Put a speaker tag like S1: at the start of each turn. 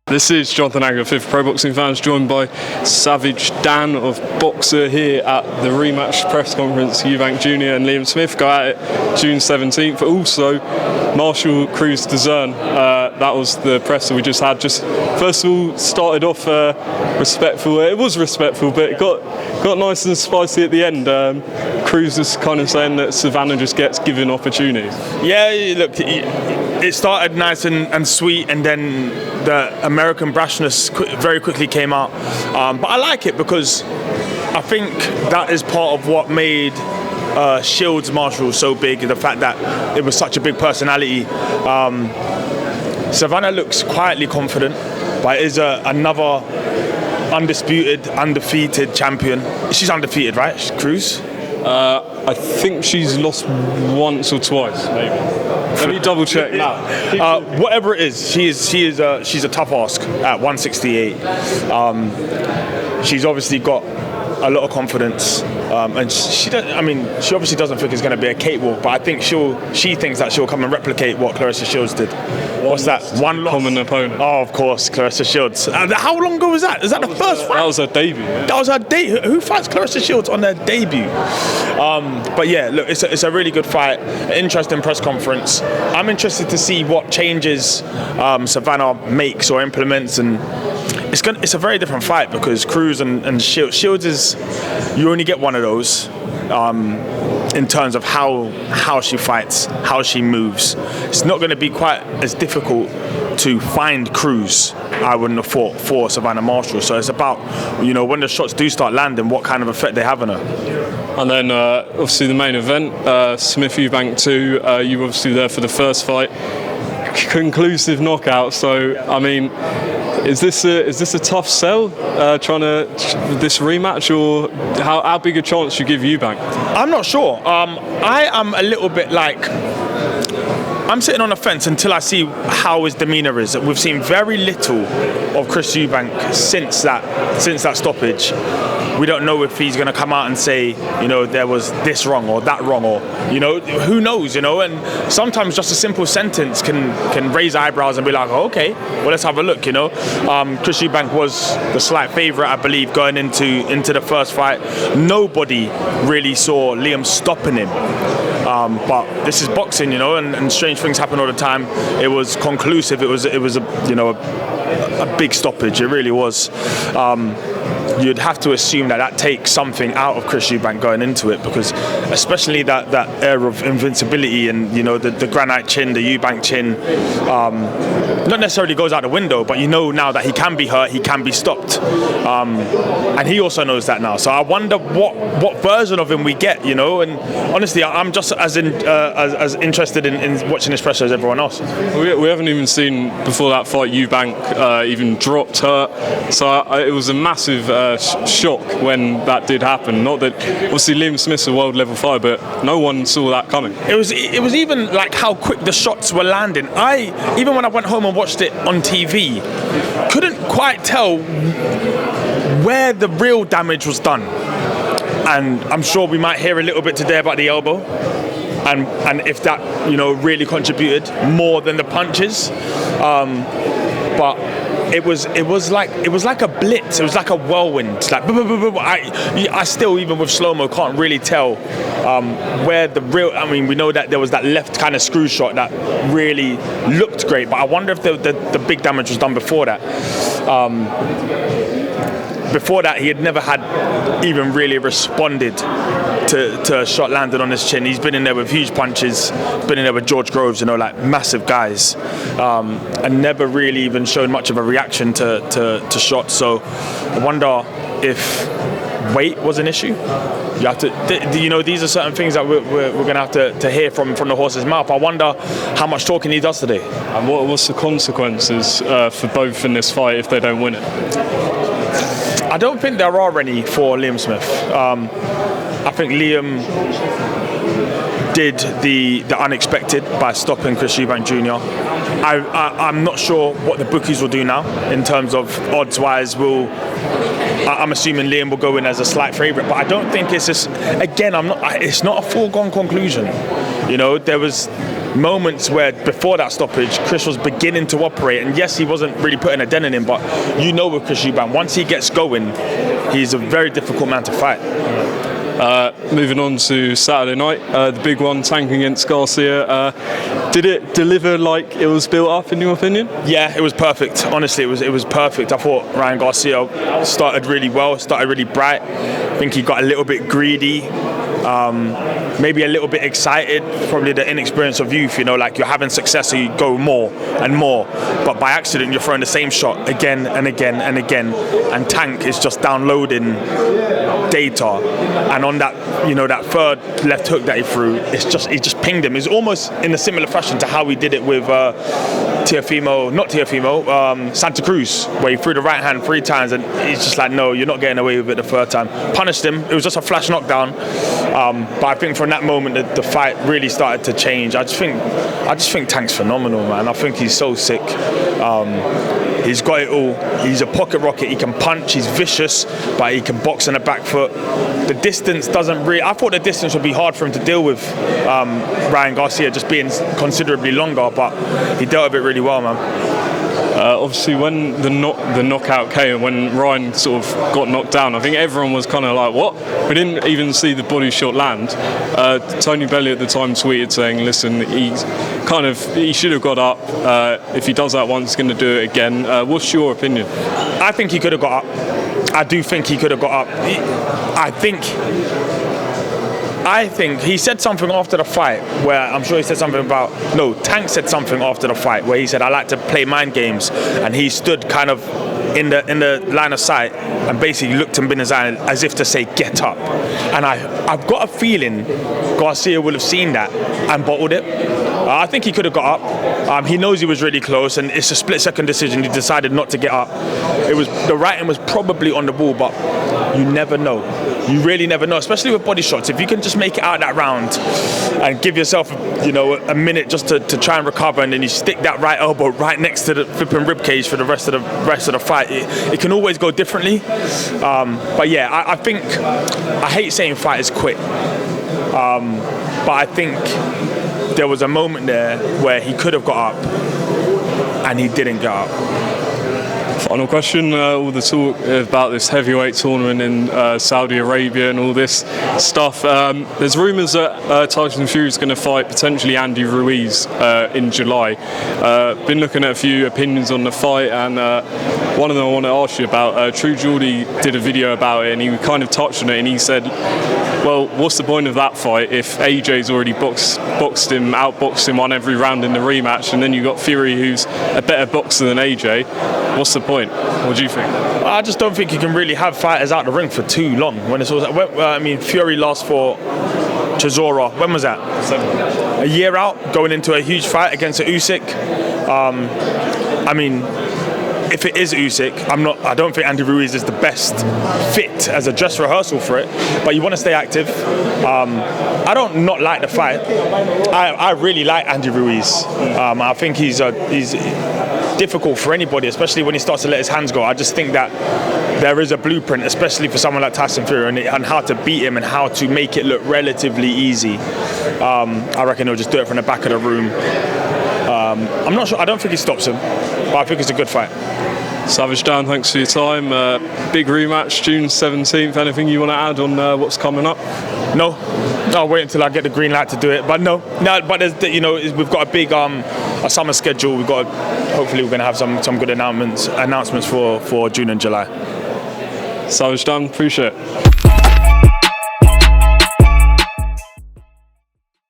S1: This is Jonathan Agger, 5th Pro Boxing Fans, joined by Savage Dan of Boxer here at the rematch press conference. Eubank Jr and Liam Smith go at it June 17th. Also, Marshall Cruz DAZN. That was the presser we just had. Just first of all, started off respectful. It was respectful, but it got nice and spicy at the end. Cruz is kind of saying that Savannah just gets given opportunities.
S2: Yeah, look, it started nice and sweet, and then the American brushness very quickly came out. But I like it because I think that is part of what made Shields Marshall so big, the fact that it was such a big personality. Savannah looks quietly confident, but is another undefeated champion. She's undefeated, right, Cruz?
S1: I think she's lost once or twice, maybe. Let me double check now.
S2: Whatever it is, she's a tough ask at 168. She's obviously got a lot of confidence, and she obviously doesn't think it's going to be a cakewalk, but I think she thinks that she'll come and replicate what Claressa Shields did. What's that? One loss.
S1: Common opponent.
S2: Oh, of course, Claressa Shields. How long ago was that? Is that the first fight?
S1: That was her debut. Yeah.
S2: That was her debut. Who fights Claressa Shields on their debut? But yeah, look, it's a really good fight. An interesting press conference. I'm interested to see what changes Savannah makes or implements, and it's a very different fight because Cruz and Shields is, you only get one of those. In terms of how she fights, how she moves, it's not going to be quite as difficult to find Cruz, I wouldn't have thought, for Savannah Marshall. So it's about, when the shots do start landing, what kind of effect they have on her.
S1: And then obviously the main event, Smith Eubank 2. You were obviously there for the first fight, conclusive knockout. So I mean, is this a tough sell, trying to this rematch, or how big a chance you give Eubank?
S2: I'm not sure. I am a little bit like, I'm sitting on the fence until I see how his demeanour is. We've seen very little of Chris Eubank since that stoppage. We don't know if he's going to come out and say, there was this wrong or that wrong, or, who knows, and sometimes just a simple sentence can raise eyebrows and be like, oh, okay, well, let's have a look, Chris Eubank was the slight favourite, I believe, going into the first fight. Nobody really saw Liam stopping him. But this is boxing, and strange things happen all the time. It was conclusive. It was a big stoppage. It really was. You'd have to assume that takes something out of Chris Eubank going into it, because especially that air of invincibility and the granite chin, the Eubank chin, not necessarily goes out the window, but now that he can be hurt, he can be stopped, and he also knows that now. So I wonder what version of him we get, and honestly, I'm just as interested in watching this pressure as everyone else.
S1: We haven't even seen before that fight Eubank even dropped hurt, so it was a massive shock when that did happen. Not that obviously Liam Smith's a world level fighter, but no one saw that coming. It
S2: was even like how quick the shots were landing. Even when I went home and watched it on TV, couldn't quite tell where the real damage was done. And I'm sure we might hear a little bit today about the elbow, and if that really contributed more than the punches, but it was like a blitz. It was like a whirlwind. Like I still, even with slow mo, can't really tell where the real. I mean, we know that there was that left kind of screw shot that really looked great, but I wonder if the big damage was done before that. Before that, he had never had even really responded to a shot landed on his chin. He's been in there with huge punches, been in there with George Groves, like massive guys, and never really even shown much of a reaction to shots. So I wonder if weight was an issue. You have to, these are certain things that we're going to have to hear from the horse's mouth. I wonder how much talking he does today.
S1: And what's the consequences for both in this fight if they don't win it?
S2: I don't think there are any for Liam Smith. I think Liam did the unexpected by stopping Chris Eubank Jr. I'm not sure what the bookies will do now in terms of odds-wise. I'm assuming Liam will go in as a slight favourite, but I don't think it's just. Again, it's not a foregone conclusion. There was moments where before that stoppage, Chris was beginning to operate, and yes, he wasn't really putting a dent in him, but you know with Chris Eubank, once he gets going, he's a very difficult man to fight.
S1: Moving on to Saturday night, the big one, Tank against Garcia. Did it deliver like it was built up, in your opinion?
S2: Yeah, it was perfect. Honestly, it was perfect. I thought Ryan Garcia started really well, started really bright. I think he got a little bit greedy, maybe a little bit excited, probably the inexperience of youth, you know, like you're having success so you go more and more, but by accident you're throwing the same shot again and again and again, and Tank is just downloading data, and on that, you know, that third left hook that he threw, he just pinged him. It's almost in a similar fashion to how we did it with Santa Cruz, where he threw the right hand 3 times and he's just like, no, you're not getting away with it the third time. Punished him. It was just a flash knockdown, but I think from that moment the fight really started to change. I just think Tank's phenomenal, man. I think he's so sick. He's got it all. He's a pocket rocket. He can punch. He's vicious, but he can box on the back foot. The distance doesn't really. I thought the distance would be hard for him to deal with Ryan Garcia, just being considerably longer, but he dealt with it really well, man.
S1: Obviously, when the knockout came, when Ryan sort of got knocked down, I think everyone was kind of like, what? We didn't even see the body shot land. Tony Belly at the time tweeted saying, listen, he should have got up. If he does that once, he's going to do it again. What's your opinion?
S2: I think he could have got up. I do think he could have got up. I think he said something after the fight where I'm sure he said something about, no, Tank said something after the fight where he said, I like to play mind games, and he stood kind of in the line of sight and basically looked him in his eye as if to say, get up. And I've got a feeling Garcia will have seen that and bottled it. I think he could have got up. He knows he was really close, and it's a split-second decision. He decided not to get up. The writing was probably on the wall, but you never know. You really never know, especially with body shots. If you can just make it out that round and give yourself, you know, a minute just to try and recover, and then you stick that right elbow right next to the flipping rib cage for the rest of the fight, it can always go differently. But yeah, I think I hate saying fighters quit, but I think there was a moment there where he could have got up and he didn't get up.
S1: Final question, all the talk about this heavyweight tournament in Saudi Arabia and all this stuff. There's rumours that Tyson Fury is going to fight potentially Andy Ruiz in July. Been looking at a few opinions on the fight, and one of them I want to ask you about. True Geordie did a video about it, and he kind of touched on it, and he said, well, what's the point of that fight if AJ's already outboxed him on every round in the rematch, and then you've got Fury, who's a better boxer than AJ? What's the point? What do you think?
S2: I just don't think you can really have fighters out the ring for too long. When it's all, I mean, Fury last for Chisora. When was that? 7. A year out, going into a huge fight against a Usyk. I mean, if it is Usyk, I don't think Andy Ruiz is the best fit as a dress rehearsal for it. But you want to stay active. I don't not like the fight. I really like Andy Ruiz. I think he's difficult for anybody, especially when he starts to let his hands go. I just think that there is a blueprint, especially for someone like Tyson Fury, and how to beat him and how to make it look relatively easy. I reckon he'll just do it from the back of the room. I'm not sure. I don't think he stops him, but I think it's a good fight.
S1: Savage Dan, thanks for your time. Big rematch, June 17th. Anything you want to add on what's coming up?
S2: No, I'll wait until I get the green light to do it. But no. But there's, you know, we've got a big a summer schedule. Hopefully we're going to have some good announcements for June and July.
S1: Savage Dan, appreciate it.